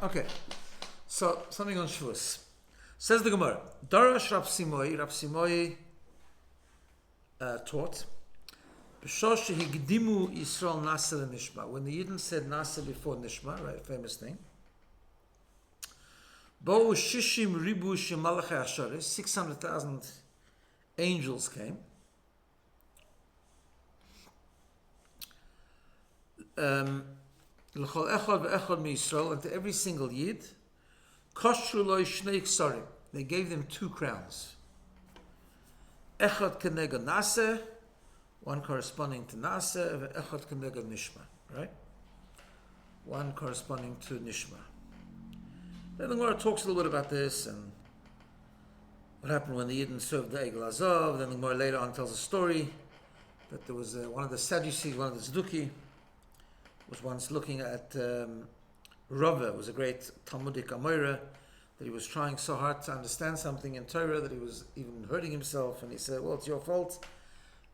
Okay, so something on Shavuos. Says the Gemara, Darash Rav Simoi taught, B'shosh higdimu Yisrael Nasa Nishma. When the Yidden said Nasa before Nishma, right, famous thing. Bo'u Shishim Ribu Shemalachei Asharis, 600,000 angels came. L'chol echad ve'echad miYisrael, and to every single Yid, koshru lo shnei ksarim. They gave them 2 crowns. Echad keneged Naseh, one corresponding to Naseh, ve'echad keneged Nishma, right? One corresponding to Nishma. Then the Gemara talks a little bit about this and what happened when the Yidden served the Egel Azov. Then the Gemara later on tells a story that there was one of the Sadducees, one of the Tzduki, was once looking at Rava, was a great Talmudic Amoira, that he was trying so hard to understand something in Torah that he was even hurting himself, and he said, well, it's your fault.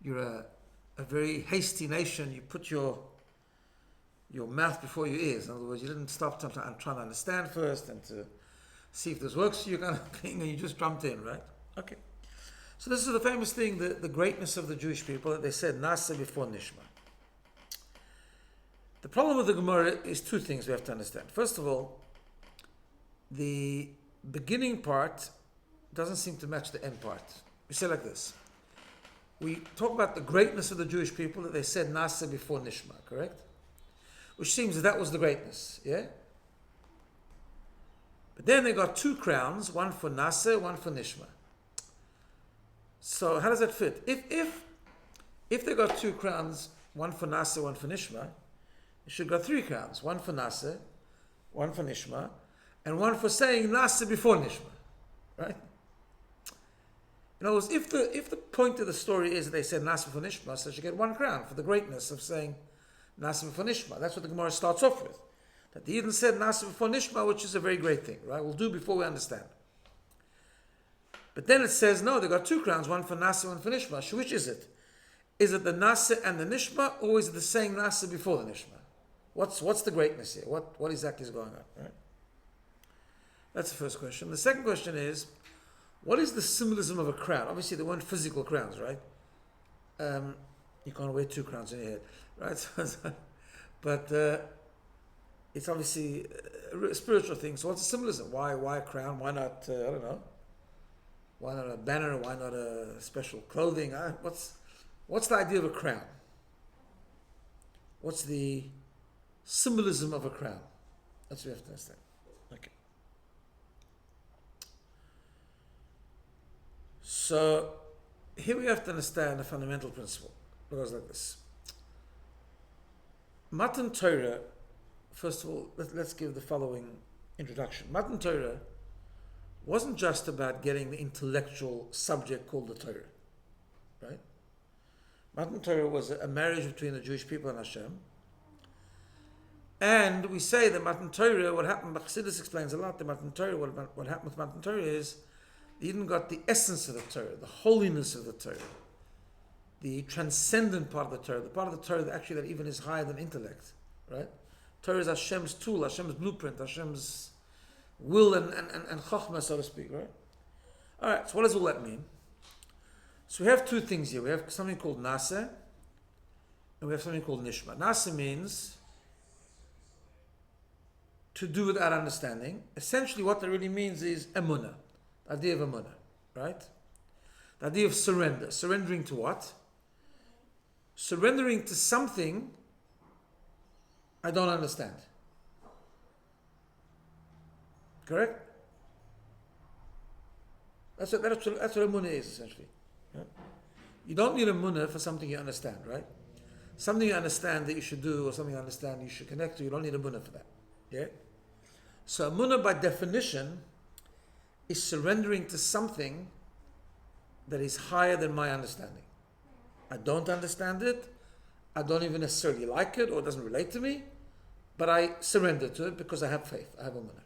You're a very hasty nation. You put your mouth before your ears. In other words, you didn't stop trying to understand first and to see if this works for you, kind of thing, and you just jumped in, right? Okay. So this is the famous thing, the greatness of the Jewish people, that they said Nasa before Nishma. The problem with the Gemara is 2 things we have to understand. First of all, the beginning part doesn't seem to match the end part. We say like this. We talk about the greatness of the Jewish people, that they said Nasa before Nishma, correct? Which seems that was the greatness, yeah? But then they got 2 crowns, one for Nasa, one for Nishma. So how does that fit? If they got 2 crowns, one for Nasa, one for Nishma, you should got 3 crowns, one for Nasa, one for Nishma, and one for saying Nasa before Nishma, right? In other words, if the point of the story is that they said Nasa before Nishma, so you should get 1 crown for the greatness of saying Nasa before Nishma. That's what the Gemara starts off with. That the Yidden said Nasa before Nishma, which is a very great thing, right? We'll do before we understand. But then it says, no, they got 2 crowns, one for Nasa, one for Nishma. So which is it? Is it the Nasa and the Nishma, or is it the saying Nasa before the Nishma? What's the greatness here? What exactly is going on? Right? That's the first question. The second question is, what is the symbolism of a crown? Obviously, they weren't physical crowns, right? You can't wear 2 crowns in your head, right? But it's obviously a spiritual thing. So what's the symbolism? Why a crown? Why not, I don't know, why not a banner? Why not a special clothing? What's the idea of a crown? What's the symbolism of a crown? That's what we have to understand. Okay. So here we have to understand a fundamental principle. It goes like this. Matan Torah, first of all, let's give the following introduction. Matan Torah wasn't just about getting the intellectual subject called the Torah, right? Matan Torah was a marriage between the Jewish people and Hashem. And we say that Matan Torah, what happened, Chassidus explains a lot, the Matan Torah, what happened with Matan Torah is, they didn't got the essence of the Torah, the holiness of the Torah, the transcendent part of the Torah, the part of the Torah that even is higher than intellect, right? Torah is Hashem's tool, Hashem's blueprint, Hashem's will and chokhmah, so to speak, right? All right, so what does all that mean? So we have 2 things here. We have something called Nasa, and we have something called Nishma. Nasa means to do without understanding. Essentially what that really means is emunah, the idea of emunah, right? The idea of surrender. Surrendering to what? Surrendering to something I don't understand. Correct? That's what emunah is, essentially. Yeah? You don't need emunah for something you understand, right? Something you understand that you should do, or something you understand you should connect to, you don't need emunah for that. Yeah? So emunah by definition is surrendering to something that is higher than my understanding. I don't understand it, I don't even necessarily like it, or it doesn't relate to me, but I surrender to it because I have faith, I have emunah.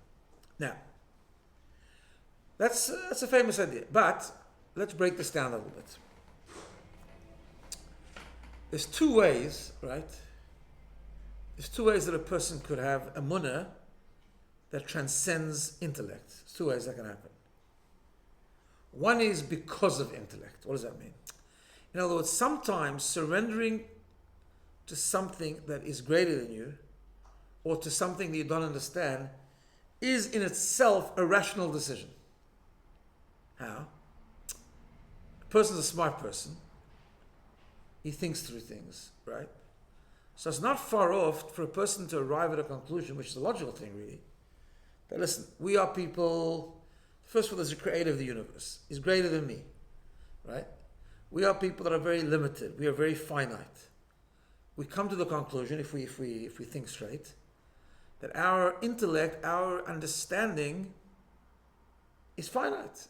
Now, that's a famous idea, but let's break this down a little bit. There's 2 ways, right? There's 2 ways that a person could have emunah that transcends intellect. There's two ways that can happen. One is because of intellect. What does that mean? In other words, sometimes surrendering to something that is greater than you, or to something that you don't understand, is in itself a rational decision. How? A person's a smart person. He thinks through things, right? So it's not far off for a person to arrive at a conclusion, which is a logical thing, really. That listen, we are people. First of all, there's a creator of the universe. He's greater than me, right? We are people that are very limited. We are very finite. We come to the conclusion, if we think straight, that our intellect, our understanding, is finite.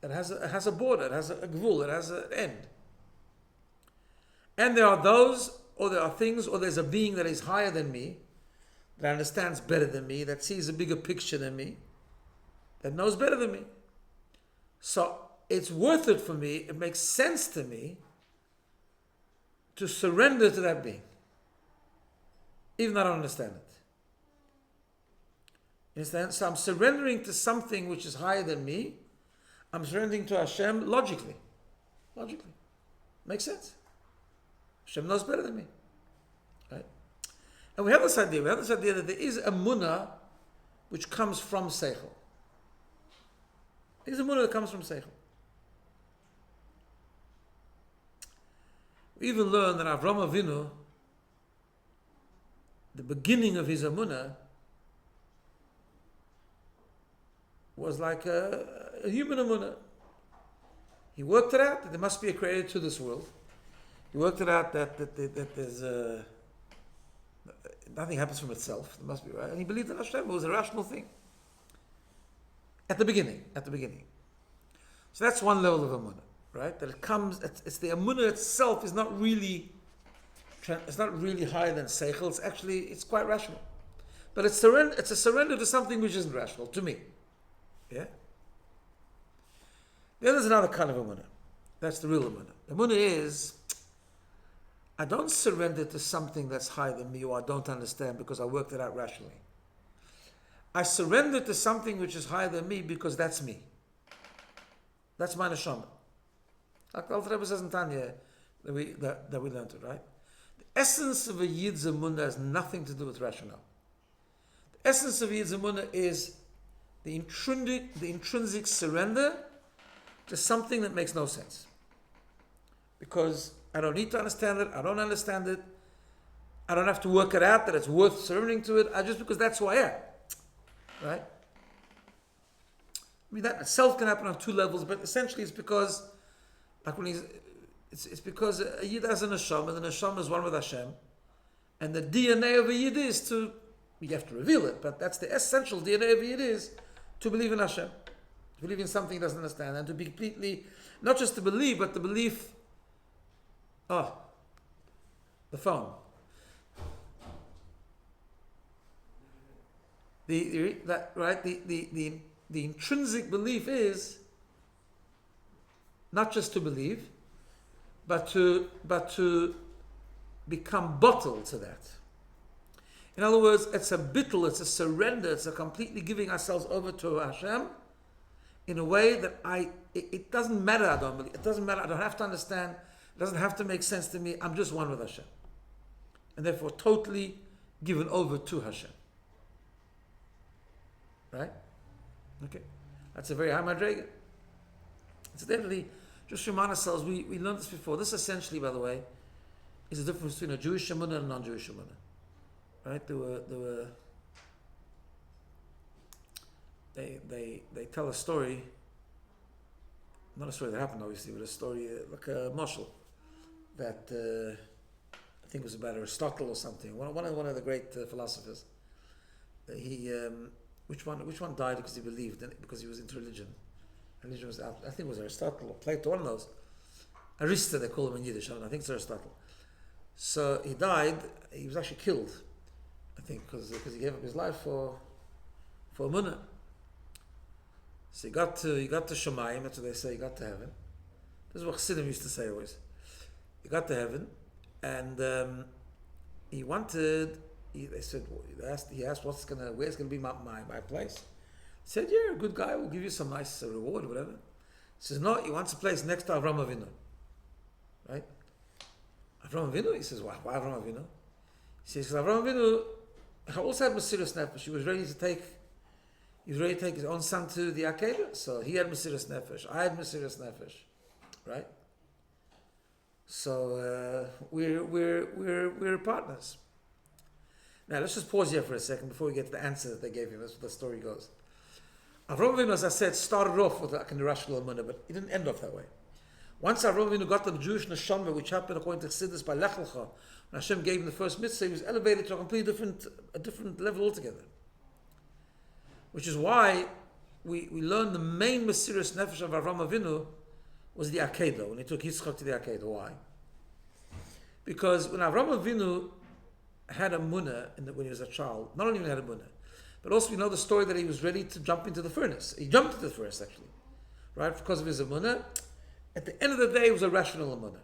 It has a border. It has a gvul. It has an end. And there are those, or there are things, or there's a being that is higher than me, that understands better than me, that sees a bigger picture than me, that knows better than me. So it's worth it for me, it makes sense to me to surrender to that being, even though I don't understand it. You understand? So I'm surrendering to something which is higher than me. I'm surrendering to Hashem logically. Logically. Makes sense. Hashem knows better than me. Right? And we have this idea. We have this idea that there is a munah which comes from seichel. There's a munah that comes from seichel. We even learn that Avraham Avinu, the beginning of his amunah, was like a human amunah. He worked it out that there must be a creator to this world. He worked it out that there's nothing happens from itself. There must be, right? And he believed that Hashem was a rational thing. At the beginning. So that's one level of amunah, right? That it comes, it's the amunah itself is not really higher than seichel. It's quite rational. But it's a surrender to something which isn't rational, to me. Yeah? Then there's another kind of amunah. That's the real amunah. The amunah is, I don't surrender to something that's higher than me or I don't understand because I worked it out rationally. I surrender to something which is higher than me because that's me. That's my neshama. Like the Alter Rebbe says in Tanya that we learned it, right? The essence of a Yid's amunah has nothing to do with rationale. The essence of a Yid's amunah is the intrinsic surrender to something that makes no sense. Because I don't need to understand it, I don't understand it, I don't have to work it out that it's worth surrendering to it, just because that's who I am. Right? I mean, that itself can happen on two levels, but essentially it's because, like when it's because a Yid has a neshama, and the neshama is one with Hashem, and the DNA of a Yid is you have to reveal it, but that's the essential DNA of a Yid is to believe in Hashem, to believe in something he doesn't understand, and to be completely, not just to believe, but the belief, the phone. The intrinsic belief is not just to believe, but to become bottled to that. In other words, it's a bittul, it's a surrender, it's a completely giving ourselves over to Hashem in a way that it doesn't matter, I don't believe. It doesn't matter, I don't have to understand, it doesn't have to make sense to me, I'm just one with Hashem. And therefore totally given over to Hashem. Right? Okay. That's a very high madrega. Incidentally, just remind ourselves, we learned this before. This essentially, by the way, is the difference between a Jewish amunah and a non-Jewish amunah. Right? They tell a story, not a story that happened obviously, but a story like a mashal that I think was about Aristotle or something. One of the great philosophers. Which one died because he believed in it, because he was into religion. Religion was out. I think it was Aristotle or Plato, one of those. Arista, they call him in Yiddish. I think it's Aristotle. So he died. He was actually killed, I think, because he gave up his life for Munah. So he got to Shemayim. That's what they say. He got to heaven. This is what Chassidim used to say always. He got to heaven, and he wanted they said, he asked, where's going to be my place? He said, yeah, a good guy, will give you some nice reward or whatever. He says, no, he wants a place next to Avram Avinu. Right? Avram Avinu? He says, why Avram Avinu? He says, Avram Avinu also had Mesiras Nefesh. He was ready to take his own son to the Akedah. So he had Mesiras Nefesh. I had Mesiras Nefesh. Right? So we're partners. Now let's just pause here for a second before we get to the answer that they gave him. That's what the story goes. Avram Avinu, as I said, started off with like an irrational manner, but it didn't end off that way. Once Avram Avinu got the Jewish neshama, which happened according to Chassidus by Lech Lecha, when Hashem gave him the first mitzvah, he was elevated to a completely different level altogether. Which is why we learn the main Mesiras Nefesh of Avram Avinu was the Akedah, when he took Yitzchak to the Akedah. Why? Because when Avram Avinu had a munah when he was a child, not only had a munah, but also we know the story that he was ready to jump into the furnace. He jumped into the furnace actually, right? Because of his munah. At the end of the day, it was a rational munah.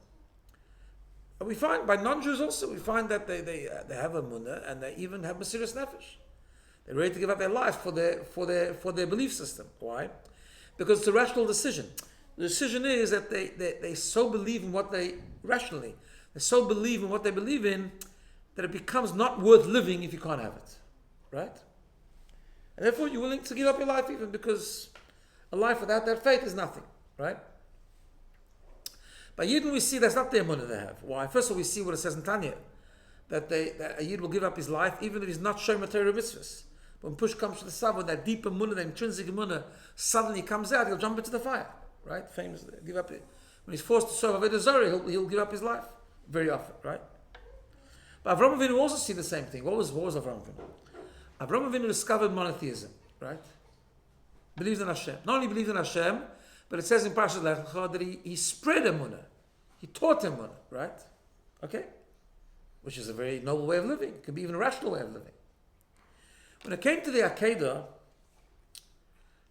And we find by non-Jews also, we find that they have a munah and they even have Mesiras Nefesh. They're ready to give up their life for their belief system. Why? Because it's a rational decision. The decision is that they so believe in what they so believe in what they believe in that it becomes not worth living if you can't have it. Right? And therefore you're willing to give up your life even because a life without that faith is nothing. Right? By Yidden we see that's not the emunah they have. Why? First of all, we see what it says in Tanya, that a Yid will give up his life even if he's not shomer Torah mitzvahs. But when push comes to the shove, that deep emunah, that intrinsic emunah, suddenly comes out, he'll jump into the fire. Right? Famously, give up. When he's forced to serve Avodah Zarah, he'll give up his life very often. Right? But Avraham Avinu also see the same thing. What was Avraham Avinu? Avraham Avinu discovered monotheism. Right? Believes in Hashem. Not only believes in Hashem, but it says in Parashat Lech Lecha that he spread emunah. He taught emunah. Right? Okay? Which is a very noble way of living. It could be even a rational way of living. When it came to the Akedah,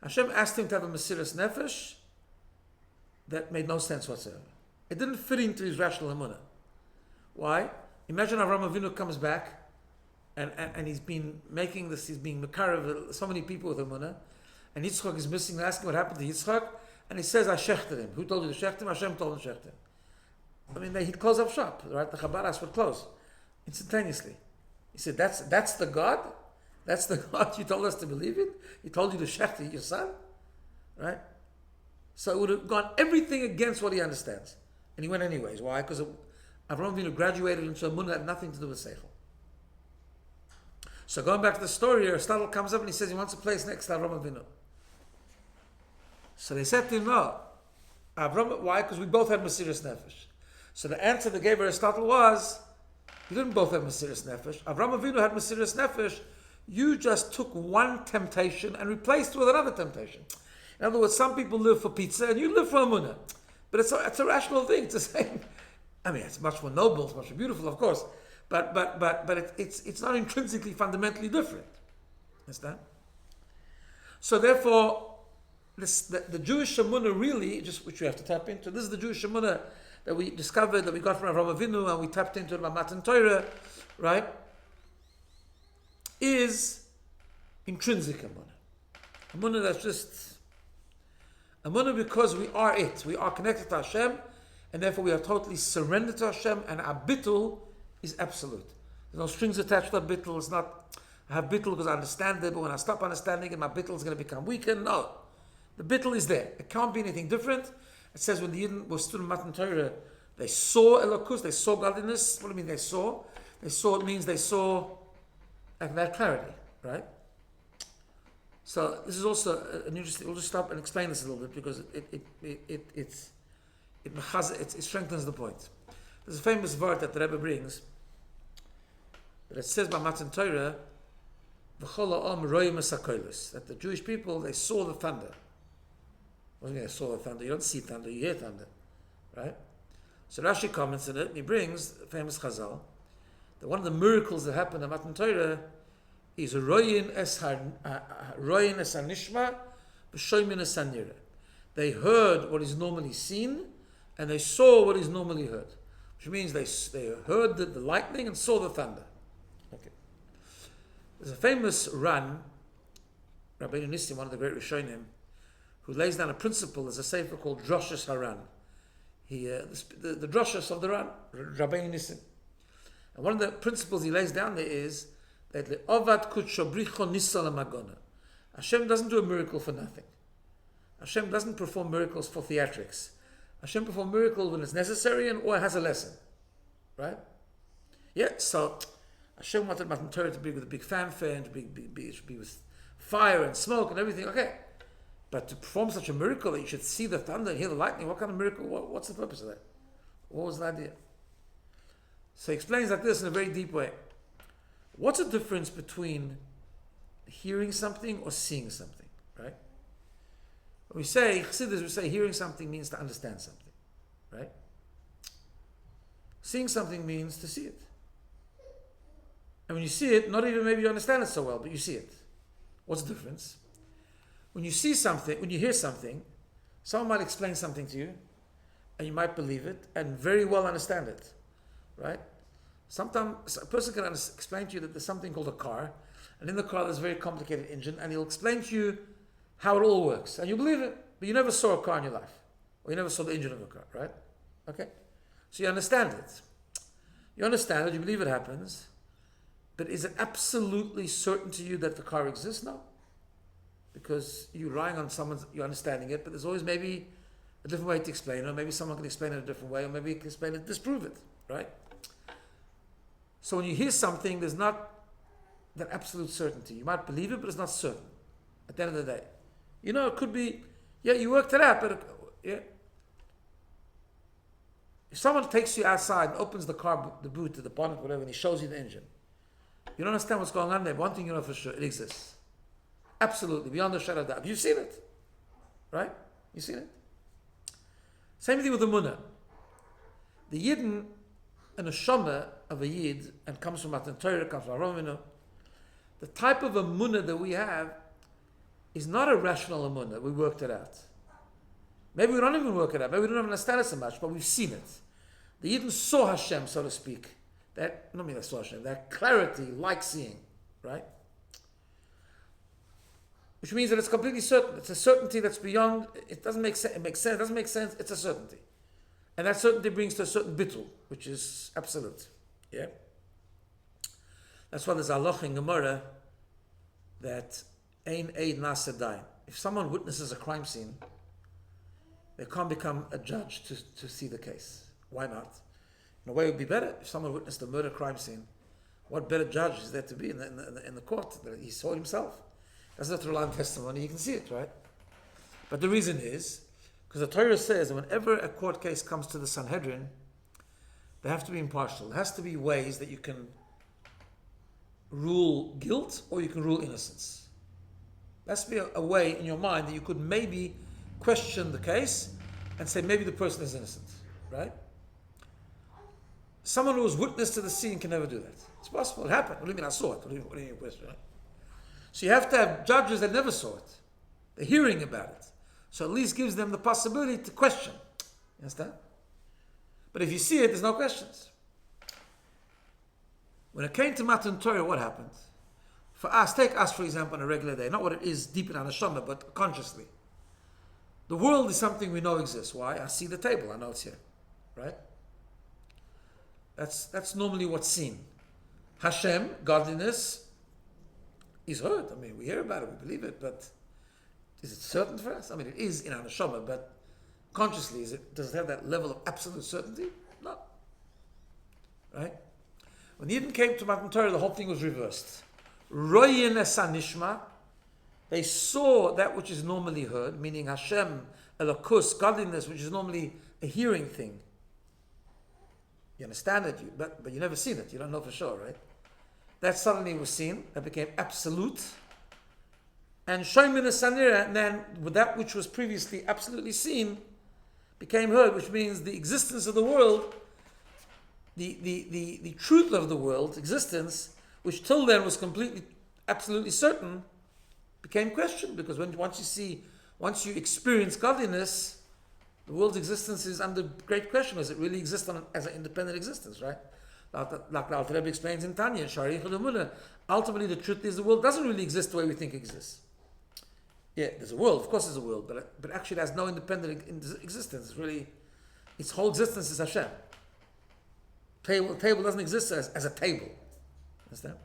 Hashem asked him to have a Mesiras Nefesh that made no sense whatsoever. It didn't fit into his rational emunah. Why? Imagine Avraham Avinu comes back and he's been making this, he's being mekarev so many people with emunah, and Yitzchak is missing, asking what happened to Yitzchak, and he says, I shechted him. Who told you to shecht him? Hashem told him to shecht him. I mean, he'd close up shop, right? The Chabad would close instantaneously. He said, that's the God? That's the God you told us to believe in? He told you to shecht your son? Right? So it would have gone everything against what he understands. And he went anyways. Why? Because Avraham Avinu graduated into a munah that had nothing to do with seichel. So going back to the story, Aristotle comes up and he says he wants a place next to Avraham Avinu. So they said to him, no. Why? Because we both had Mesiras Nefesh. So the answer they gave Aristotle was, you didn't both have Mesiras Nefesh. Avraham Avinu had Mesiras Nefesh. You just took one temptation and replaced it with another temptation. In other words, some people live for pizza and you live for emunah. But it's a rational thing. It's the same. I mean, it's much more noble, it's much more beautiful, of course. But it's not intrinsically, fundamentally different. Understand? So therefore, the Jewish emunah really, just which we have to tap into, this is the Jewish emunah that we discovered, that we got from Avraham Avinu, and we tapped into it by Matan Torah, right? Is intrinsic emunah. Emunah that's just emunah because we are it. We are connected to Hashem, and therefore we are totally surrendered to Hashem, and our bittul is absolute. There's no strings attached to our bittul. It's not, I have bittul because I understand it, but when I stop understanding it, my bittul is going to become weaker. No. The bittul is there. It can't be anything different. It says when the Yidden were stood in Matan Torah, they saw Elokus, they saw godliness. What do you mean they saw? They saw, it means they saw like that clarity, right? So this is also an interesting, we'll just stop and explain this a little bit because it strengthens the point. There's a famous word that the Rebbe brings, that it says by Matan Torah, that the Jewish people, they saw the thunder. What do you mean they saw the thunder? You don't see thunder, you hear thunder. Right? So Rashi comments on it, and he brings a famous chazal, that one of the miracles that happened in Matan Torah is Royin es hanishma, b'shoymin es hanira. They heard what is normally seen, and they saw what is normally heard. Which means they heard the lightning and saw the thunder. Okay. There's a famous Ran, Rabbeinu Nissim, one of the great Rishonim, who lays down a principle. There's a sefer called Droshes Haran. The Droshes of the Ran, Rabbeinu Nissim. And one of the principles he lays down there is that Ovad Kutshobricho Nisa Lamagona. Hashem doesn't do a miracle for nothing. Hashem doesn't perform miracles for theatrics. Hashem performs miracles when it's necessary and or has a lesson. Right? Yeah, so Hashem wanted Matan Torah to be with a big fanfare and to be with fire and smoke and everything. Okay. But to perform such a miracle that you should see the thunder and hear the lightning, what kind of miracle? What's the purpose of that? What was the idea? So he explains like this in a very deep way. What's the difference between hearing something or seeing something? Right? When we say, Chassidus, we say hearing something means to understand something. Right? Seeing something means to see it. And when you see it, not even maybe you understand it so well, but you see it. What's the difference? When you see something, when you hear something, someone might explain something to you, and you might believe it, and very well understand it. Right? Sometimes a person can explain to you that there's something called a car, and in the car there's a very complicated engine, and he'll explain to you how it all works, and you believe it, but you never saw a car in your life, or you never saw the engine of a car, right? Okay? So you understand it. You understand it, you believe it happens, but is it absolutely certain to you that the car exists? No. Because you're relying on you're understanding it, but there's always maybe a different way to explain it, or maybe someone can explain it a different way, or maybe you can explain it, disprove it, right? So when you hear something, there's not that absolute certainty. You might believe it, but it's not certain at the end of the day. You know, it could be, yeah, you worked it out, but yeah. If someone takes you outside and opens the car, the boot, the bonnet, whatever, and he shows you the engine, you don't understand what's going on there. But one thing you know for sure, it exists. Absolutely, beyond a shadow of doubt. You've seen it, right? You've seen it. Same thing with the Munah. The Yidden, and a Shoma of a Yid, and comes from Matan Torah, comes from Romino, the type of a Munah that we have is not a rational Munah. We worked it out. Maybe we don't even work it out. Maybe we don't even understand it so much, but we've seen it. The Yidden saw Hashem, so to speak. That saw Hashem. That clarity, like seeing, right? Which means that it's completely certain. It's a certainty that's beyond, it doesn't make sense, it doesn't make sense, it's a certainty. And that certainty brings to a certain bittul, which is absolute. Yeah? That's why there's a halach in Gemara that ein eid nasa dain. If someone witnesses a crime scene, they can't become a judge to see the case. Why not? In a way, it would be better if someone witnessed a murder crime scene. What better judge is there to be in the court that he saw himself? Doesn't have to rely on testimony, you can see it, right? But the reason is, because the Torah says that whenever a court case comes to the Sanhedrin, they have to be impartial. There has to be ways that you can rule guilt or you can rule innocence. There has to be a way in your mind that you could maybe question the case and say maybe the person is innocent, right? Someone who was witness to the scene can never do that. It's possible, it happened. What do you mean I saw it? What do you question, right? So you have to have judges that never saw it. They're hearing about it. So at least gives them the possibility to question. You understand? But if you see it, there's no questions. When it came to Matan Torah, what happened? For us, take us for example on a regular day, not what it is deep in our neshama, but consciously. The world is something we know exists. Why? I see the table, I know it's here. Right? That's normally what's seen. Hashem, godliness, is heard. I mean, we hear about it, we believe it, but is it certain for us? I mean, it is in our neshama, but consciously, does it have that level of absolute certainty? No. Right? When the Yidden came to Matan Torah, the whole thing was reversed. Royin esanishma, they saw that which is normally heard, meaning Hashem, Elokus, godliness, which is normally a hearing thing. You understand it, but you never seen it. You don't know for sure, right? That suddenly was seen. That became absolute. And Shoymin Sanira, and then with that which was previously absolutely seen, became heard, which means the existence of the world, the truth of the world's existence, which till then was completely, absolutely certain, became questioned. Because once you experience godliness, the world's existence is under great question. Does it really exist as an independent existence, right? Like the Alter Rebbe explains in Tanya, Shari Chudamuna. Ultimately, the truth is the world doesn't really exist the way we think it exists. Yeah, there's a world, of course there's a world, but actually it has no independent existence. It's really, its whole existence is Hashem. Table doesn't exist as a table. Understand?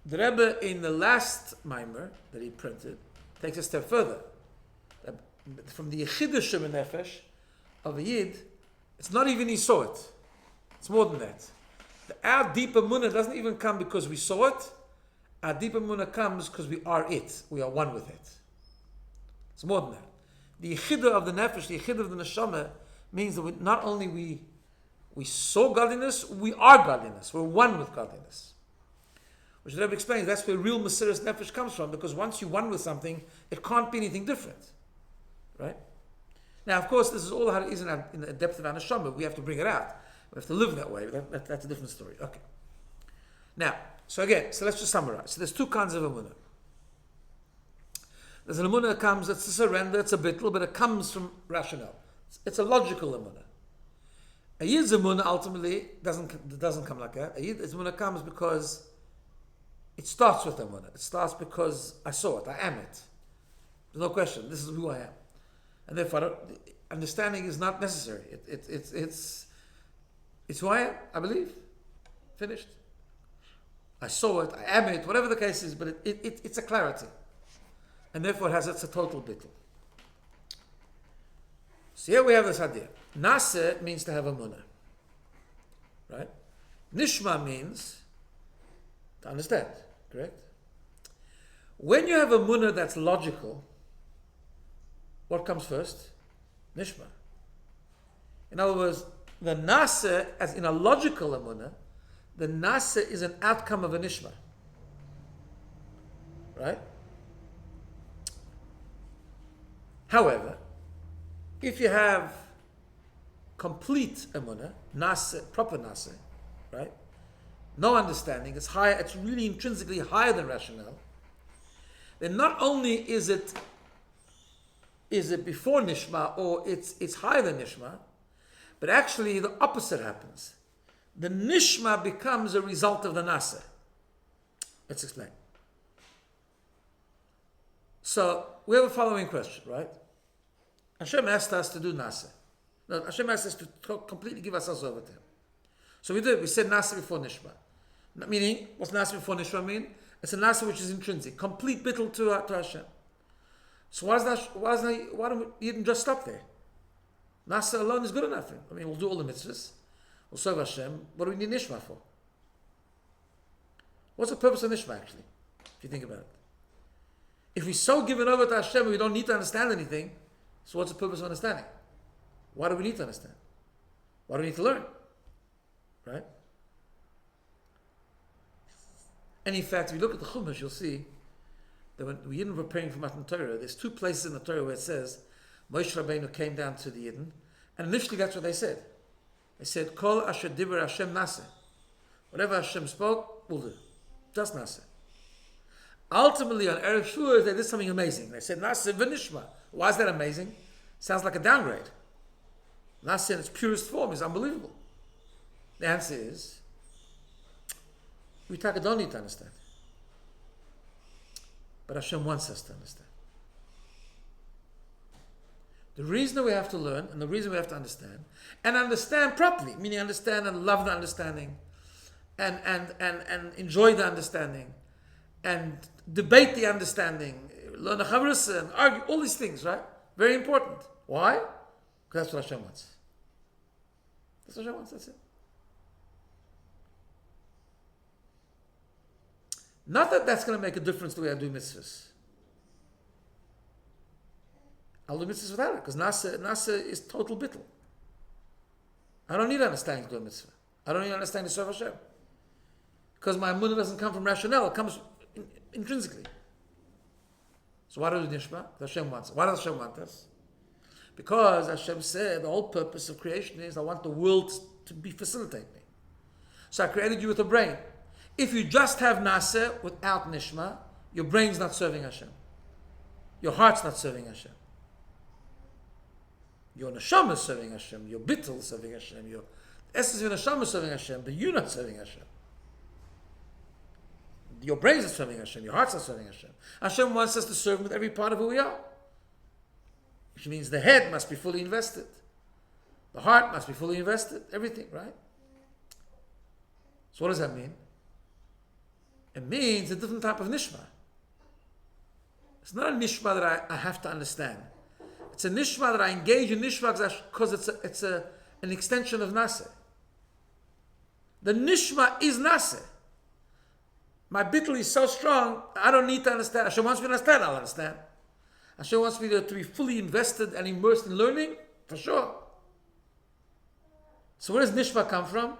The Rebbe in the last Maimer that he printed takes a step further. From the Chassidus In Nefesh of a Yid, it's not even he saw it. It's more than that. Our deeper munah doesn't even come because we saw it. Our deeper munah comes because we are it. We are one with it. It's more than that. The Yechidah of the Nefesh, the Yechidah of the Neshama, means that not only we saw godliness, we are godliness. We're one with godliness. Which the Rebbe explains, that's where real Mesiras Nefesh comes from, because once you're one with something, it can't be anything different. Right? Now, of course, this is all how it is in the depth of our Neshama. We have to bring it out. We have to live that way. That's a different story. Okay. Now, so let's just summarize. So there's two kinds of emunah. There's an emunah that comes, it's a surrender, it's a bittul, but it comes from rationale. It's a logical emunah. A yid's emunah ultimately doesn't come like that. A yid's emunah comes because it starts with emunah. It starts because I saw it, I am it. There's no question. This is who I am. And therefore, understanding is not necessary. It's who I am, I believe. Finished. I saw it, I am it, whatever the case is, but it's a clarity. And therefore it's a total bittul. So here we have this idea. Naseh means to have a munah. Right? Nishma means to understand. Correct? When you have a munah that's logical, what comes first? Nishma. In other words, the Naseh, as in a logical emunah, the Naseh is an outcome of a Nishma. Right? However, if you have complete emunah, Naseh, proper Naseh, right? No understanding, it's higher, it's really intrinsically higher than rationale, then not only is it before Nishma, or it's higher than Nishma, but actually the opposite happens. The Nishma becomes a result of the Naseh. Let's explain. So, we have a following question, right? Hashem asked us to do Naseh. No, Hashem asked us to completely give ourselves over to Him. So we did. We said Naseh before Nishma. Meaning, what's Naseh before Nishma mean? It's a Naseh which is intrinsic. Complete bittul to Hashem. So why don't we even just stop there? Naseh alone is good enough. I mean, we'll do all the mitzvahs. We'll serve Hashem. What do we need Nishma for? What's the purpose of Nishma, actually? If you think about it. If we're so given over to Hashem, we don't need to understand anything. So what's the purpose of understanding? Why do we need to understand? Why do we need to learn? Right? And in fact, if you look at the Chumash, you'll see that when the Yidden were praying for Matan Torah, there's two places in the Torah where it says Moshe Rabbeinu came down to the Yidden, and initially that's what they said. They said, Kol asher diber Hashem naseh. Whatever Hashem spoke, we'll do. Just naseh. Ultimately, on Erev Shavuot, they did something amazing. They said, Naseh v'nishma. Why is that amazing? Sounds like a downgrade. Naseh in its purest form is unbelievable. The answer is, we don't need to understand. But Hashem wants us to understand. The reason that we have to learn, and the reason we have to understand, and understand properly, meaning understand and love the understanding, and enjoy the understanding, and debate the understanding, learn the chavrusa, and argue, all these things, right? Very important. Why? Because that's what Hashem wants. That's what Hashem wants, that's it. Not that that's going to make a difference the way I do mitzvahs. I'll do mitzvahs without it, because Naseh is total bittul. I don't need understanding to do a mitzvah. I don't need understanding to serve Hashem. Because my emunah doesn't come from rationale, it comes intrinsically. So why do we do nishma? Hashem wants it. Why does Hashem want us? Because Hashem said the whole purpose of creation is I want the world to be facilitate me. So I created you with a brain. If you just have Naseh without nishma, your brain's not serving Hashem. Your heart's not serving Hashem. Your neshama is serving Hashem. Your bittul is serving Hashem. Your essence of your neshama is serving Hashem. But you're not serving Hashem. Your brains are serving Hashem. Your hearts are serving Hashem. Hashem wants us to serve Him with every part of who we are. Which means the head must be fully invested. The heart must be fully invested. Everything, right? So what does that mean? It means a different type of nishma. It's not a nishma that I have to understand. It's a nishma that I engage in nishma because it's an extension of nase. The nishma is nase. My bittul is so strong, I don't need to understand. Hashem wants me to understand, I'll understand. Hashem wants me to be fully invested and immersed in learning, for sure. So where does nishma come from?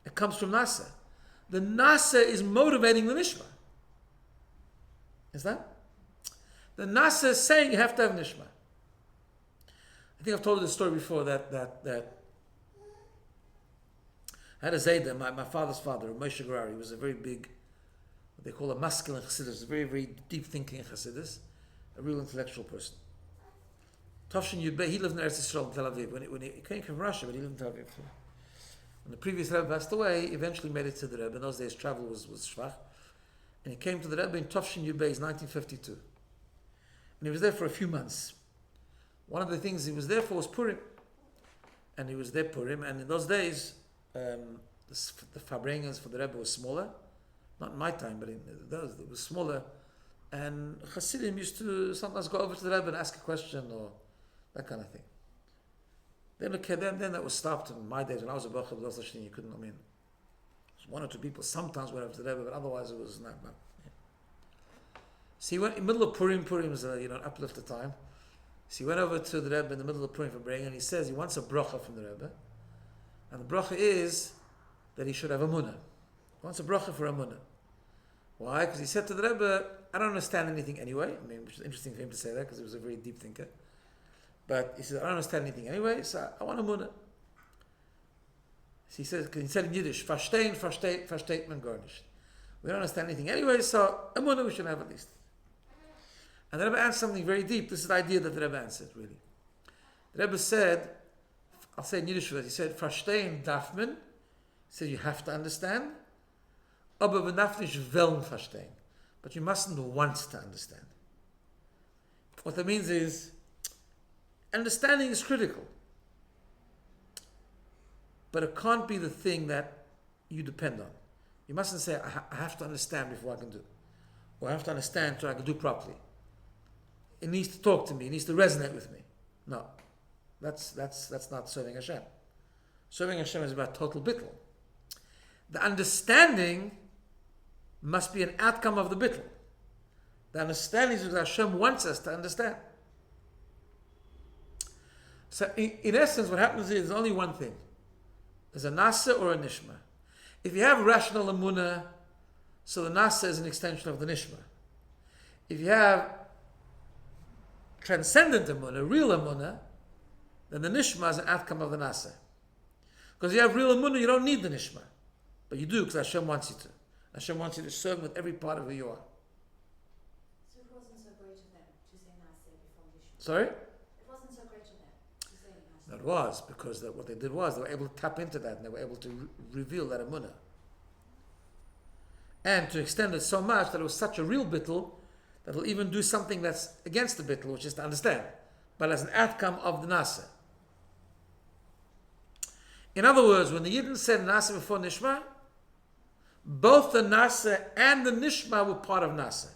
It comes from nasa. The nasa is motivating the nishma. Is that? The nasa is saying you have to have nishma. I think I've told you this story before that I had a Zayda, my father's father, Moshe Gerari. He was a very big, what they call a masculine Chassidus, a very, very deep thinking Chassidus, a real intellectual person. Tovshin Yudbei, he lived in Eretz Yisrael in Tel Aviv. When he came from Russia, but he lived in Tel Aviv. When the previous Rebbe passed away, he eventually made it to the Rebbe. In those days, travel was shvach. And he came to the Rebbe in Tovshin Yudbei, 1952. And he was there for a few months. One of the things he was there for was Purim. And he was there Purim, and in those days, the Farbrengens for the Rebbe was smaller. Not in my time, but in those, it was smaller. And Chassidim used to sometimes go over to the Rebbe and ask a question or that kind of thing. Then that was stopped in my days when I was a Bachar, you couldn't, one or two people sometimes went over to the Rebbe, but otherwise it was not. Yeah. So he went in the middle of Purim is an uplifted time. So he went over to the Rebbe in the middle of Purim for Brengen, and he says he wants a bracha from the Rebbe. And the bracha is that he should have a munah. He wants a bracha for a munah. Why? Because he said to the Rebbe, I don't understand anything anyway. Which is interesting for him to say that because he was a very deep thinker. But he said, I don't understand anything anyway, so I want a munah. So he said in Yiddish, versteht man gar nicht. We don't understand anything anyway, so a munah we should have at least. And the Rebbe answered something very deep. This is the idea that the Rebbe answered, really. The Rebbe said, I'll say in Yiddish first, he said, verstehen darf man. He said, you have to understand. Aber man darf nicht wollen verstehen. But you mustn't want to understand. What that means is, understanding is critical. But it can't be the thing that you depend on. You mustn't say, I have to understand before I can do. Or I have to understand so I can do properly. It needs to talk to me. It needs to resonate with me. No. That's not serving Hashem. Serving Hashem is about total bittul. The understanding must be an outcome of the bittul. The understanding is what Hashem wants us to understand. So in essence, what happens is there's only one thing. There's a nasa or a nishma. If you have rational emunah, so the nasa is an extension of the nishma. If you have transcendent emunah, real emunah, then the nishma is an outcome of the nasa. Because you have real emunah, you don't need the nishma. But you do because Hashem wants you to. Hashem wants you to serve with every part of who you are. So it wasn't so great of them to say nasa before nishma? Sorry? It wasn't so great of them to say nasa? That was, because what they did was they were able to tap into that and they were able to reveal that emunah. And to extend it so much that it was such a real bittul that will even do something that's against the bittul, which is to understand, but as an outcome of the nasa. In other words, when the Yidden said nasa before nishma, both the nasa and the nishma were part of nasa.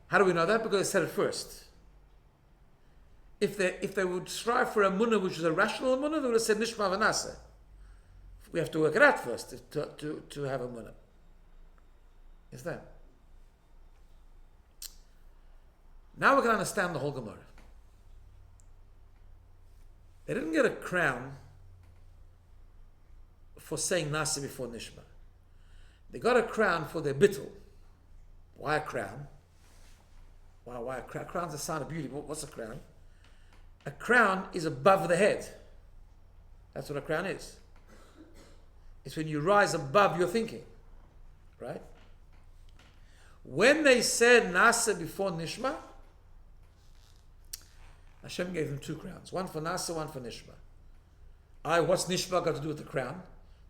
How do we know that? Because they said it first. If they would strive for a munah which is a rational munah, they would have said nishma v'nasa. We have to work it out first to have a munah. Is that? Now we're going to understand the whole Gemara. They didn't get a crown for saying nasa before nishma. They got a crown for their bittul. Why a crown? Why a crown? Crown's a sign of beauty. What's a crown? A crown is above the head. That's what a crown is. It's when you rise above your thinking. Right? When they said nasa before nishma, Hashem gave them 2 crowns. One for Nasa, one for Nishma. What's Nishma got to do with the crown?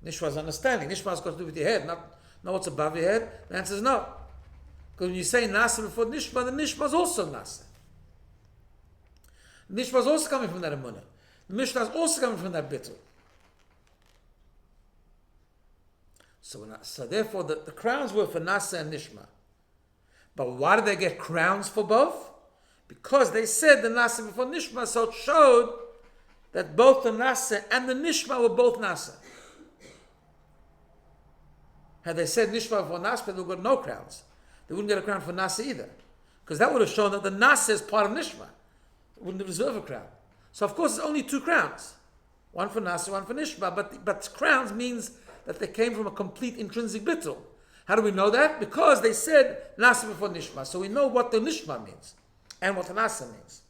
Nishma is understanding. Nishma's got to do with your head, not what's above your head. The answer is no. Because when you say Nasa before Nishma, the Nishma is also Nasa. Nishma is also coming from that Emunah. The Mishnah is also coming from that Bittul. So therefore, the crowns were for Nasa and Nishma. But why did they get crowns for both? Because they said the Nasa before Nishma, so it showed that both the Nasa and the Nishma were both Nasa. Had they said Nishma before Nasa, they would have got no crowns. They wouldn't get a crown for Nasa either. Because that would have shown that the Nasa is part of Nishma. It wouldn't have deserved a crown. So of course it's only 2 crowns. One for Nasa, one for Nishma. But crowns means that they came from a complete intrinsic bittul. How do we know that? Because they said Nasa before Nishma. So we know what the Nishma means and what the Nasa means.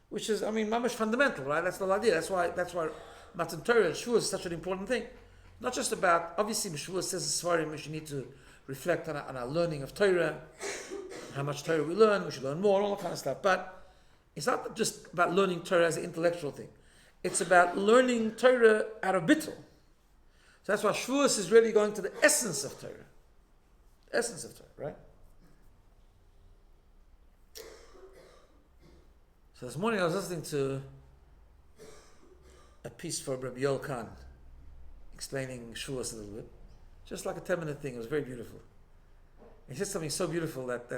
Which is, mamash fundamental, right? That's the whole idea. That's why Matan Torah and Shavuot is such an important thing. Not just about, obviously, Shavuot says the Svarim, we should need to reflect on our learning of Torah, how much Torah we learn, we should learn more, all that kind of stuff. But it's not just about learning Torah as an intellectual thing. It's about learning Torah out of bittul. So that's why Shavuos is really going to the essence of Torah. The essence of Torah, right? So this morning I was listening to a piece for Rabbi Yoel Khan, explaining Shavuos a little bit. Just like a 10-minute thing. It was very beautiful. He said something so beautiful that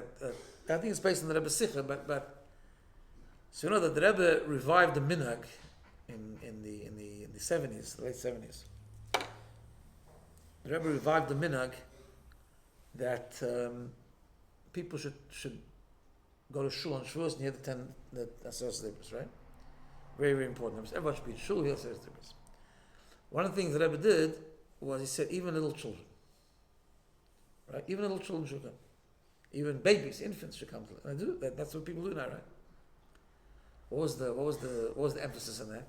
I think it's based on the Rebbe Sikha, but so you know that the Rebbe revived the minhag in the 70s, the late 70s. The Rebbe revived the minhag that people should go to shul on Shavuos and hear the Aseres Dibros, right? Very, very important. Everyone should be in shul, hear Aseres Dibros. One of the things the Rebbe did was he said even little children, right? Even little children should come. Even babies, infants should come to it. That's what people do now, right? What was the emphasis on that?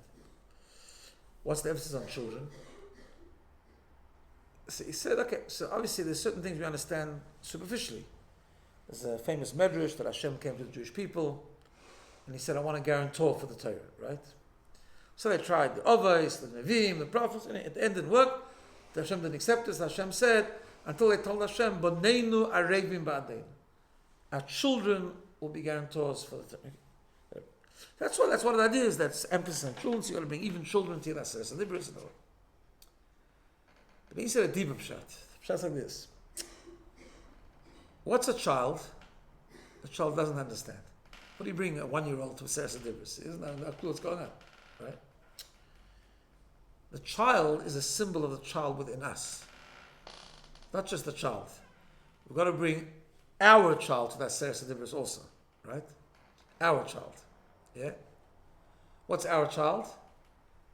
What's the emphasis on children? So he said, okay, so obviously there's certain things we understand superficially. There's a famous medrash that Hashem came to the Jewish people, and he said, I want a guarantor for the Torah, right? So they tried the Ovais, the Nevi'im, the prophets, and it ended work. The Hashem didn't accept this. Hashem said, until they told Hashem, Boneinu arevim ba'adeinu. Our children will be guarantors for the Torah. That's what that is. That's emphasis on children. So you got to bring even children to your Aseres Dibros and all. But then he said a deeper pshat. Pshat's like this. What's a child? The child doesn't understand. What do you bring a 1-year-old to Aseres Dibros? He doesn't know what's going on, right? The child is a symbol of the child within us. Not just the child. We've got to bring our child to that Aseres Dibros also, right? Our child. Yeah? What's our child?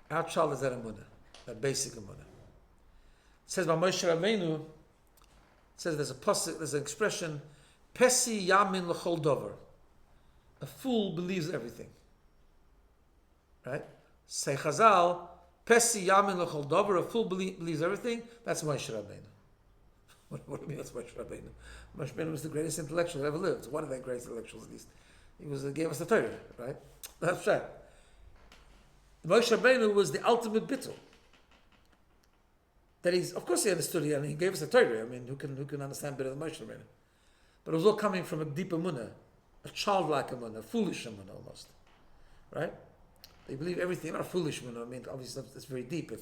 Our child is that emunah, that basic emunah. It says by Moshe Rabbeinu, it says there's an expression, Pesi yamin l'chol dover. A fool believes everything. Right? Say Chazal, Pesi yamin l'chol dover, a fool believes everything. That's Moshe Rabbeinu. What do you mean that's Moshe Rabbeinu? Moshe Rabbeinu was the greatest intellectual that ever lived. One of the greatest intellectuals, at least. He gave us the Torah, right? That's right. Moshe Rabbeinu was the ultimate bittul. That of course he understood it, and he gave us the Torah. Who can understand better than Moshe Rabbeinu? But it was all coming from a deep emunah, a childlike emunah, a foolish emunah almost, right? They believe everything, not a foolish emunah. Obviously it's very deep.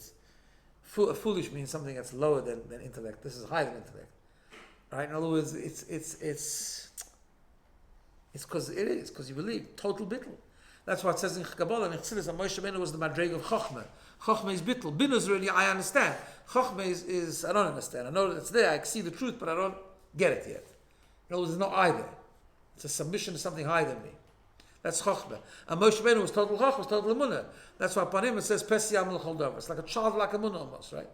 Foolish means something that's lower than intellect. This is higher than intellect, right? In other words, it's because you believe total bittul. That's why it says in Kabbalah and Chassidus that Moshe Rabbeinu was the madreg of Chochmah. Chochmah is bittul. BINA is really I understand. Chochmah is I don't understand. I know that it's there. I see the truth, but I don't get it yet. In other words, there's no I there. It's a submission to something higher than me. That's Chochmah. And Moshe Rabbeinu was total Chochmah, was total emunah. That's why upon him it says Pesi Yam L'Chol Dover. It's like a childlike emunah almost, right?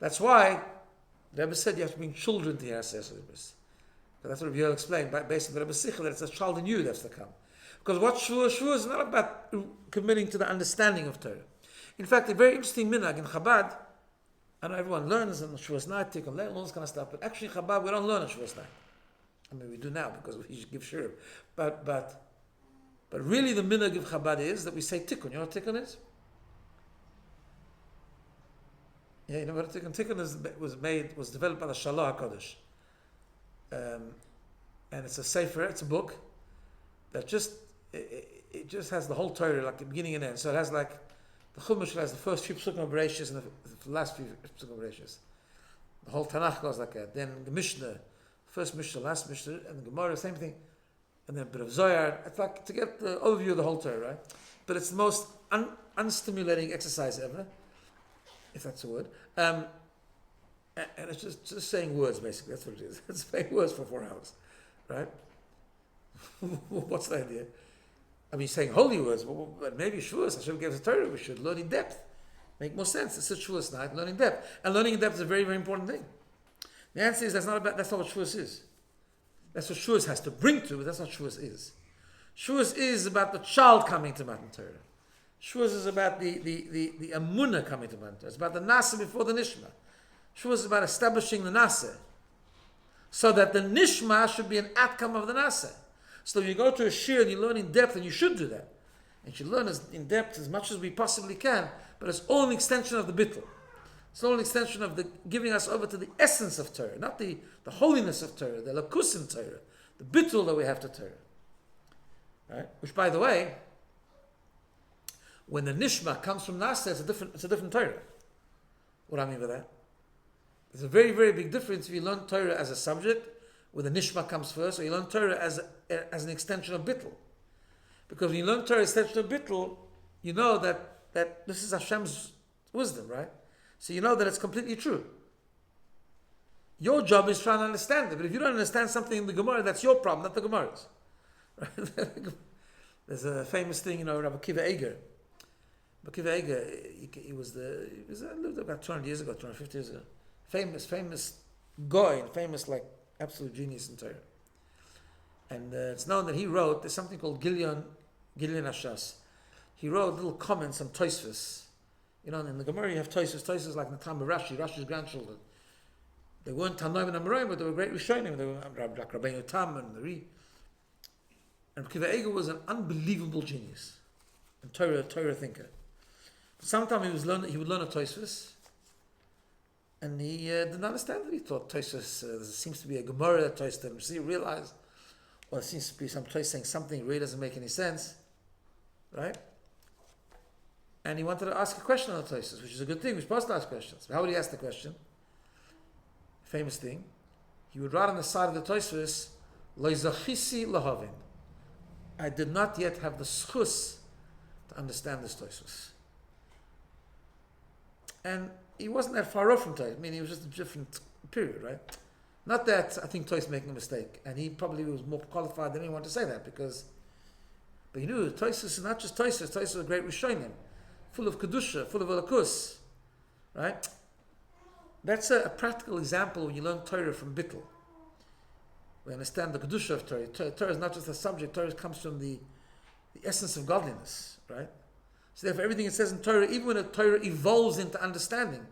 That's why the Rebbe said you have to bring children to your Aseres Dibros. That's what Yoel explained, based on the Rebbe Sikha, that it's a child in you that's to come. Because what Shavuot is not about committing to the understanding of Torah. In fact, a very interesting minhag in Chabad, I know everyone learns on Shavuos night, take on learn all this kind of stuff, but actually in Chabad we don't learn on Shavuos night. I mean, we do now because we give shirim. But really the minhag of Chabad is that we say tikkun. You know what tikkun is? Yeah, you know what tikkun? Tikkun was developed by the Shalah HaKadosh. And it's a sefer, it's a book that it just has the whole Torah, like the beginning and end. So it has like, the Chumash has the first few Psukim of Bereshis and the last few Psukim of Bereshis. The whole Tanakh goes like that. Then the Mishnah, first Mishnah, last Mishnah, and the Gemara, same thing. And then a bit of Zohar. It's like to get the overview of the whole Torah, right? But it's the most unstimulating exercise ever, if that's a word. And it's just saying words, basically. That's what it is. It's saying words for 4 hours, right? What's the idea? I mean, saying holy words, but maybe Shavuos, Hashem gave us a Torah, we should learn in depth. Make more sense. It's a Shavuos night, learning depth. And learning in depth is a very, very important thing. The answer is that's not what Shavuos is. That's what Shavuos has to bring to, but that's not Shavuos is. Shavuos is about the child coming to Matan Torah. Shavuos is about the Amunah coming to Matan Torah. It's about the Nasa before the Nishma. Shavuos is about establishing the Nasa. So that the Nishma should be an outcome of the Nasa. So if you go to a shir and you learn in depth, and you should do that. And you should learn in depth as much as we possibly can, but it's all an extension of the bittul. It's all an extension of the giving us over to the essence of Torah, not the holiness of Torah, the lakus in Torah, the bittul that we have to Torah. Right? Which, by the way, when the nishma comes from Nasa, it's a different Torah. What do I mean by that? There's a very, very big difference if you learn Torah as a subject, where the nishma comes first, or you learn Torah as an extension of bittul. Because when you learn Torah as an extension of bittul, you know that this is Hashem's wisdom, right? So you know that it's completely true. Your job is trying to understand it, but if you don't understand something in the Gemara, that's your problem, not the Gemara's. Right? There's a famous thing, Rabbi Kiva Eger. Rabbi Kiva Eger, he lived about 200 years ago, 250 years ago. Famous guy, famous like absolute genius in Torah. And it's known that he wrote, there's something called Gilyon Hashas. He wrote little comments on Tosfos. In the Gemara you have Tosfos. Tosfos like Natam Rashi's grandchildren. They weren't Tanoim and Amoraim, but they were great Rishonim. They were like Rabbeinu Tam and the Ri. And Kiva Eger was an unbelievable genius, a Torah thinker. But sometimes he would learn a Tosfos, and he didn't understand it. He thought Tosfos, there seems to be a Gemara that Tosfos didn't see, realize, or there seems to be some Tosfos saying something really doesn't make any sense, right? And he wanted to ask a question on the Tosfos, which is a good thing. We're supposed to ask questions. How would he ask the question? Famous thing. He would write on the side of the Tosfos, Lo zachisi lahavin. I did not yet have the schus to understand this Tosfos. And he wasn't that far off from Tosfos. I mean, he was just a different period, right? Not that I think Tosfos making a mistake, and he probably was more qualified than anyone to say that, but he knew Tosfos is not just Tosfos. Tosfos is a great Rishonim, full of kedusha, full of alakus, right? That's a practical example when you learn Torah from Bittul. We understand the kedusha of Torah. Torah is not just a subject. Torah comes from the essence of godliness, right? So therefore, everything it says in Torah, even when a Torah evolves into understanding,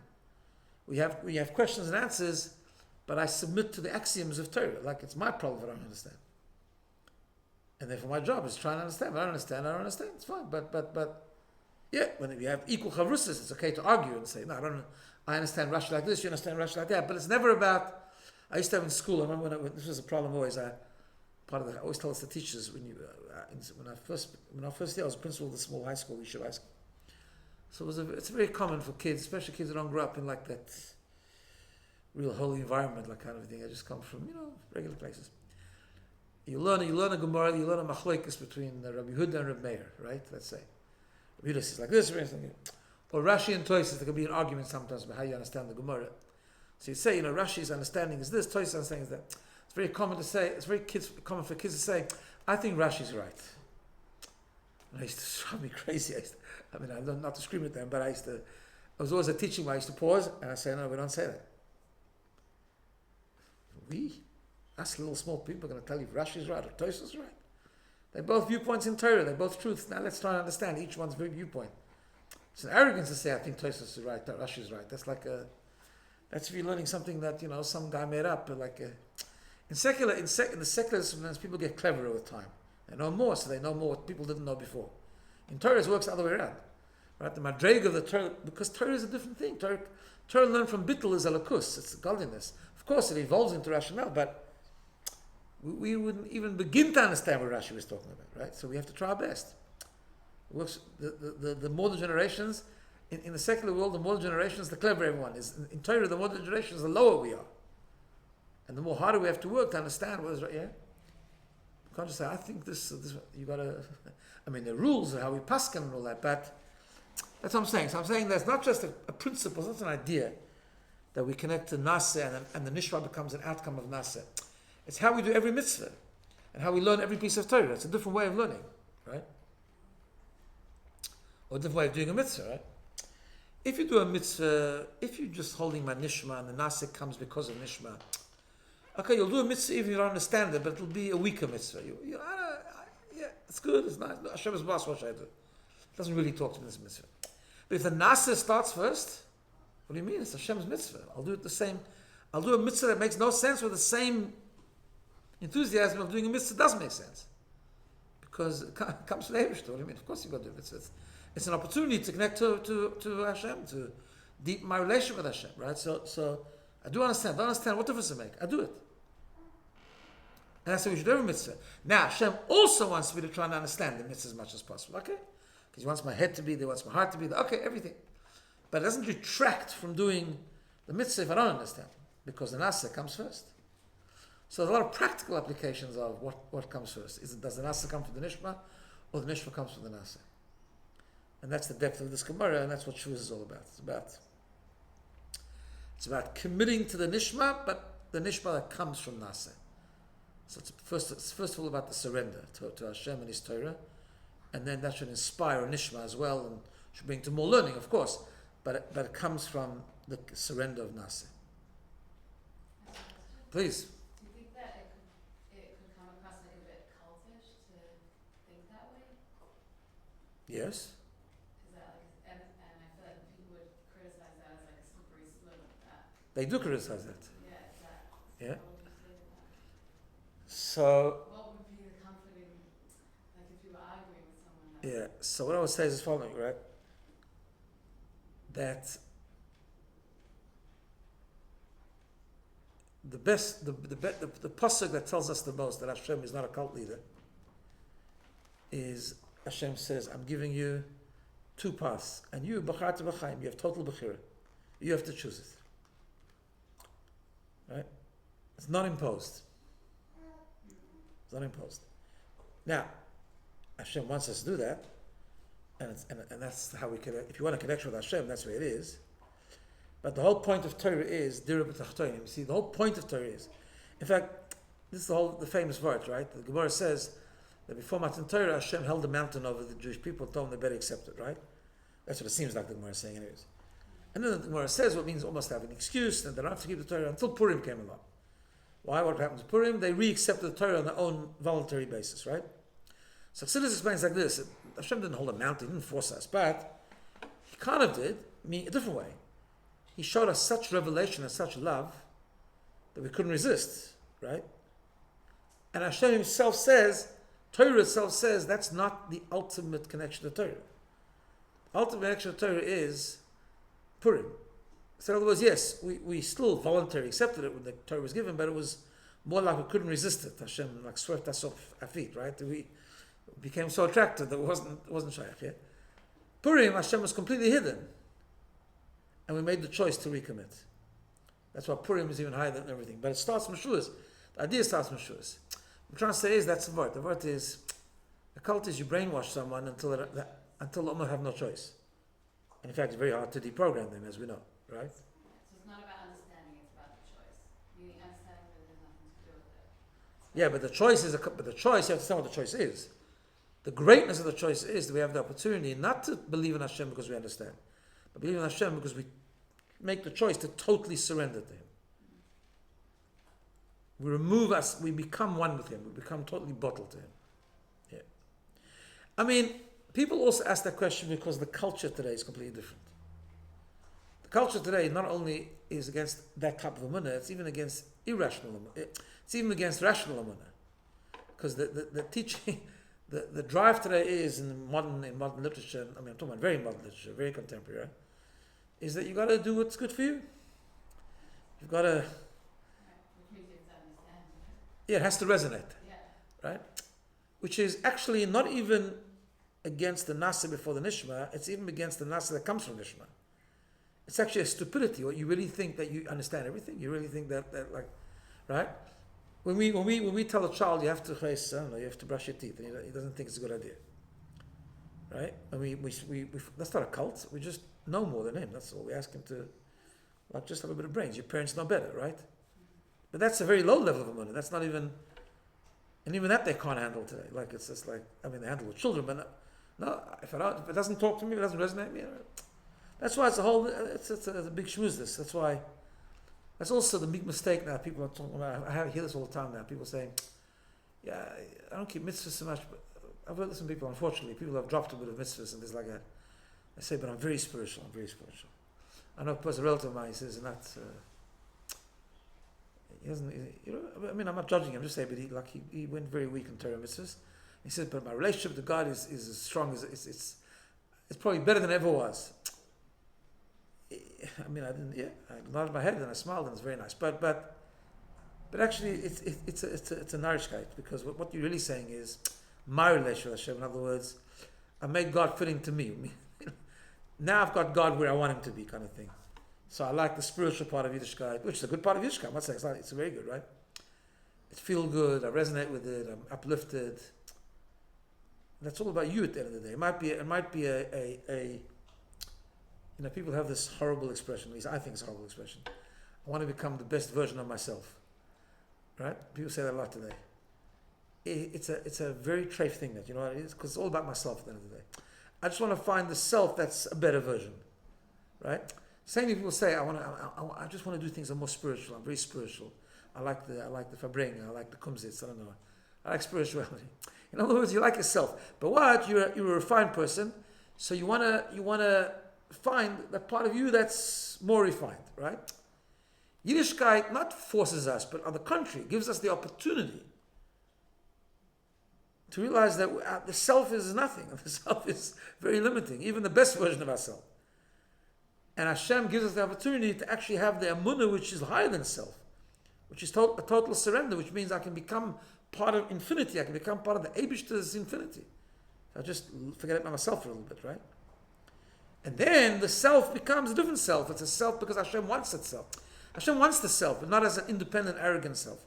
we have questions and answers, but I submit to the axioms of Torah. Like it's my problem if I don't understand. And therefore my job is trying to understand. If I don't understand, it's fine. But yeah, when you have equal chavrusas, it's okay to argue and say, no, I understand Rashi like this, you understand Rashi like that. But it's never about, I used to have in school, I remember when this was a problem always, I always tell us the teachers, when I first year I was principal of the small high school, Yeshiva High School. So it's very common for kids, especially kids that don't grow up in like that real holy environment, like kind of thing. I just come from, regular places. You learn a Gemara, you learn a machlokes between Rabbi Yehuda and Rabbi Meir, right? Let's say. Rabbi Yehuda says like this, or Rashi and Tosfos, there can be an argument sometimes about how you understand the Gemara. So you say, Rashi's understanding is this, Tosfos' understanding is that. It's very common to say, common for kids to say, I think Rashi's right. And I used to drive me crazy. I learned not to scream at them, but I was always a teaching where I used to pause and I say, no, we don't say that. Us little small people are going to tell you if Rashi's right or Tosfos' right. They're both viewpoints in Torah, they're both truths. Now let's try and understand each one's viewpoint. It's an arrogance to say, I think Tosfos is right, Rashi's right. That's if you're learning something that, some guy made up, In the secular disciplines, people get cleverer with time. They know more, so they know more what people didn't know before. In Torah, it works the other way around. Right? The madreg of the Torah, because Torah is a different thing. Torah learned from Bittul is alakus, it's godliness. Of course, it evolves into rationale, but we wouldn't even begin to understand what Rashi was talking about, right? So we have to try our best. It works. The more the generations, in the secular world, the more the generations, the cleverer everyone is. In Torah, the more the generations, the lower we are. And the more harder we have to work to understand what is right, yeah? You can't just say, I think this you gotta, I mean, the rules of how we paskin and all that, but that's what I'm saying. So I'm saying that's not just a principle, it's not an idea that we connect to Naseh and the Nishma becomes an outcome of Naseh. It's how we do every mitzvah and how we learn every piece of Torah. It's a different way of learning, right? Or a different way of doing a mitzvah, right? If you do a mitzvah, if you're just holding my Nishma and the Naseh comes because of Nishma, okay, you'll do a mitzvah even if you don't understand it, but it'll be a weaker mitzvah. Yeah, it's good, it's nice. Hashem is boss, what should I do? It doesn't really talk to me this mitzvah. But if the Naseh starts first, what do you mean? It's Hashem's mitzvah. I'll do it the same. I'll do a mitzvah that makes no sense with the same enthusiasm of doing a mitzvah does make sense. Because it comes from the Eibishter. What do you mean? Of course you've got to do it. It's an opportunity to connect to Hashem, to deepen my relationship with Hashem, right? So I do understand. I don't understand what difference it makes. I do it. And that's how we should do every mitzvah. Now, Hashem also wants me to try and understand the mitzvah as much as possible. Okay? Because He wants my head to be there, He wants my heart to be there. Okay, everything. But it doesn't detract from doing the mitzvah if I don't understand. Because the Naseh comes first. So there's a lot of practical applications of what comes first. Does the Naseh come from the Nishma, or the Nishma comes from the Naseh? And that's the depth of this Gemara, and that's what Shavuos is all about. It's about committing to the Nishma, but the Nishma that comes from Naseh. So it's first of all about the surrender to Hashem and His Torah, and then that should inspire a Nishma as well, and should bring to more learning, of course, but it comes from the surrender of Naseh. Please. Do you think that it could come across like a bit cultish to think that way? Yes. Is that like, and I feel like people would criticize that as like a slippery slope like that. They do criticize that. Yeah, is that, Yeah. what would you say to that? So, What would be the comforting, like if you were arguing with someone that yeah. So what I would say is the following, right? That the pasuk that tells us the most that Hashem is not a cult leader is Hashem says, I'm giving you two paths, and you b'charta b'chaim, you have total b'chira. You have to choose it. Right? It's not imposed. It's not imposed. Now, Hashem wants us to do that, and that's how we connect. If you want to connect with Hashem, that's where it is. But the whole point of Torah is dira b'tachtonim. See, the whole point of Torah is, in fact, this is the famous word, right? The Gemara says that before Matan Torah, Hashem held a mountain over the Jewish people, told them they better accept it, right? That's what it seems like the Gemara is saying, anyways. And then the Gemara says what means almost have an excuse, and they don't have to keep the Torah until Purim came along. Why? What happened to Purim? They re-accepted the Torah on their own voluntary basis, right? So Chassidus explains like this: Hashem didn't hold a mountain, He didn't force us, but He kind of did, meaning a different way. He showed us such revelation and such love that we couldn't resist, right? And Hashem Himself says, Torah itself says, that's not the ultimate connection to Torah. Ultimate connection to Torah is Purim. So in other words, yes, we still voluntarily accepted it when the Torah was given, but it was more like we couldn't resist it. Hashem like swept us off our feet, right? We became so attracted that it wasn't shaykh, yeah? Purim, Hashem was completely hidden. And we made the choice to recommit. That's why Purim is even higher than everything. But it starts from Shavuos. The idea starts from Shavuos. What I'm trying to say is that's the word. The word is, a cult is you brainwash someone until they almost have no choice. And in fact, it's very hard to deprogram them, as we know, right? So it's not about understanding, it's about the choice. Meaning understanding that there's nothing to do with it. Yeah, but the choice is, you have to understand what the choice is. The greatness of the choice is that we have the opportunity not to believe in Hashem because we understand, but believe in Hashem because we make the choice to totally surrender to Him. We become one with Him. We become totally bottled to Him. Yeah. I mean, people also ask that question because the culture today is completely different. The the culture today not only is against that type of emunah, it's even against irrational emunah. It's even against rational emunah. Because the teaching, the drive today is in modern literature, I mean I'm talking about very modern literature, very contemporary, right? Is that you got to do what's good for you. You've got to... Right. Which means you have to understand. Yeah, it has to resonate. Yeah. Right? Which is actually not even against the nasa before the nishma, it's even against the nasa that comes from nishma. It's actually a stupidity, or you really think that you understand everything. You really think that like, right? When we tell a child you have to you have to brush your teeth, and he doesn't think it's a good idea, right? And we that's not a cult. We just know more than him. That's all. We ask him to, like, just have a bit of brains. Your parents know better, right? But that's a very low level of money. That's not even, and even that they can't handle today. Like, it's just like, I mean, they handle with children, but no, if it doesn't talk to me, if it doesn't resonate with me. That's why it's a whole. It's a big shmooze. That's why. That's also the big mistake now. People are talking about. I hear this all the time now. People saying, "Yeah, I don't keep mitzvahs so much." But I've heard this from people. Unfortunately, people have dropped a bit of mitzvahs and things like that. I say, "But I'm very spiritual. I'm very spiritual." I know a relative of mine. He says, "And that's." He doesn't. You know, I mean, I'm not judging him. I'm just saying, but he went very weak in Torah mitzvahs. He said, "But my relationship to God is as strong as it's probably better than it ever was." I mean, I nodded my head and I smiled and it's very nice. But actually, it's a nourishkeit, because what you're really saying is my relationship with Hashem. In other words, I made God fitting to me. Now I've got God where I want Him to be, kind of thing. So I like the spiritual part of Yiddishkeit, which is a good part of Yiddishkeit. I'm not saying it's very good, right? It feels good. I resonate with it. I'm uplifted. That's all about you at the end of the day. It might be a you know, people have this horrible expression. At least I think it's a horrible expression. I want to become the best version of myself. Right? People say that a lot today. It's a very treif thing, that, you know what it is? Because it's all about myself at the end of the day. I just want to find the self that's a better version. Right? Same people say, I just want to do things that are more spiritual. I'm very spiritual. I like the Fabrenga. I like the Kumsitz. I don't know. I like spirituality. In other words, you like yourself. But what? You're a refined person. So you wanna find that part of you that's more refined, right? Yiddishkeit not forces us, but on the contrary, gives us the opportunity to realize that the self is nothing. The self is very limiting, even the best version of ourselves. And Hashem gives us the opportunity to actually have the emunah, which is higher than self, which is a total surrender, which means I can become part of infinity. I can become part of the Eibishter's infinity. I just forget about myself for a little bit, right? And then the self becomes a different self. It's a self because Hashem wants itself. Hashem wants the self, but not as an independent, arrogant self.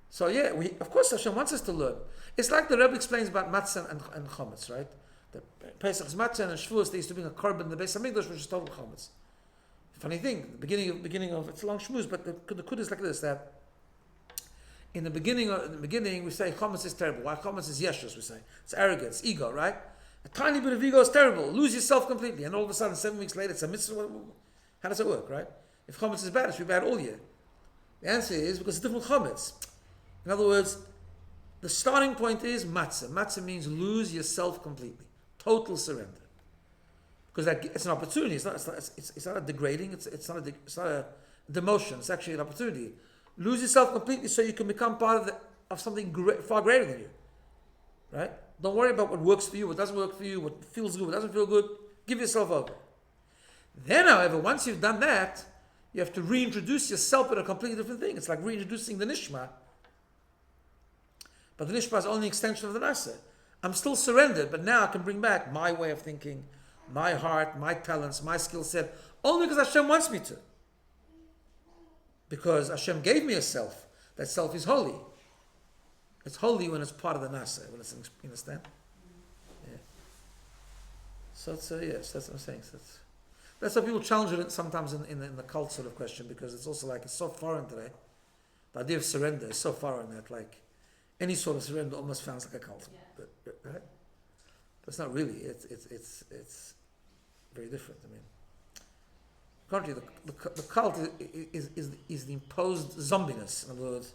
So yeah, of course Hashem wants us to learn. It's like the Rebbe explains about matzah and chametz, right? The Pesach's matzah and Shavuot, they used to bring a korban in the Beis Hamikdash, which is total chametz. Funny thing, the beginning of it's a long shmuz, but the kud is like this, that in the beginning we say chametz is terrible. Why? Chametz is yeshus, we say. It's arrogance, ego, right? A tiny bit of ego is terrible. Lose yourself completely. And all of a sudden, 7 weeks later, it's a mitzvah. How does it work, right? If chametz is bad, it should be bad all year. The answer is because it's different chametz. In other words, the starting point is matzah. Matzah means lose yourself completely. Total surrender. Because it's an opportunity. It's not a degrading. It's not a demotion. It's actually an opportunity. Lose yourself completely so you can become part of something far greater than you. Right? Don't worry about what works for you, what doesn't work for you, what feels good, what doesn't feel good. Give yourself over. Then, however, once you've done that, you have to reintroduce yourself at a completely different thing. It's like reintroducing the nishma. But the nishma is only an extension of the nasa. I'm still surrendered, but now I can bring back my way of thinking, my heart, my talents, my skill set, only because Hashem wants me to. Because Hashem gave me a self. That self is holy. It's holy when it's part of the nasa. When it's, you understand? Yeah. So it's yes, that's what I'm saying. So that's why people challenge it sometimes in the cult sort of question, because it's also like it's so foreign today. The idea of surrender is so foreign that like any sort of surrender almost sounds like a cult. Yeah. But, right? But it's not really. It's very different. I mean, contrary, the cult is the imposed zombiness. In other words,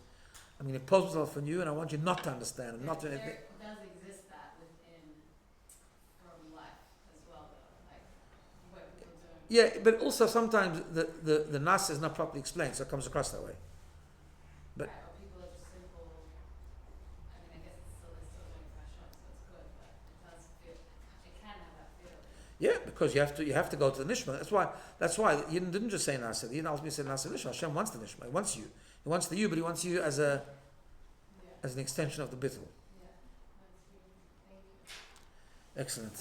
I'm going to impose myself on you, and I want you not to understand. And not to anything. There does exist that within from life as well, though. Like what people doing Yeah, but also sometimes the nas is not properly explained, so it comes across that way. But right, or people are just simple. I mean, I guess it's still doing fashion, so it's good, but it does feel, it can have that feeling. yeah, because you have to go to the nishma. That's why he didn't just say nasa. He didn't also say nasa nishma. Hashem wants the nishma. He wants you. He wants the you, but he wants you as Yeah, an extension of the bittul. yeah. That's really, thank you. Excellent.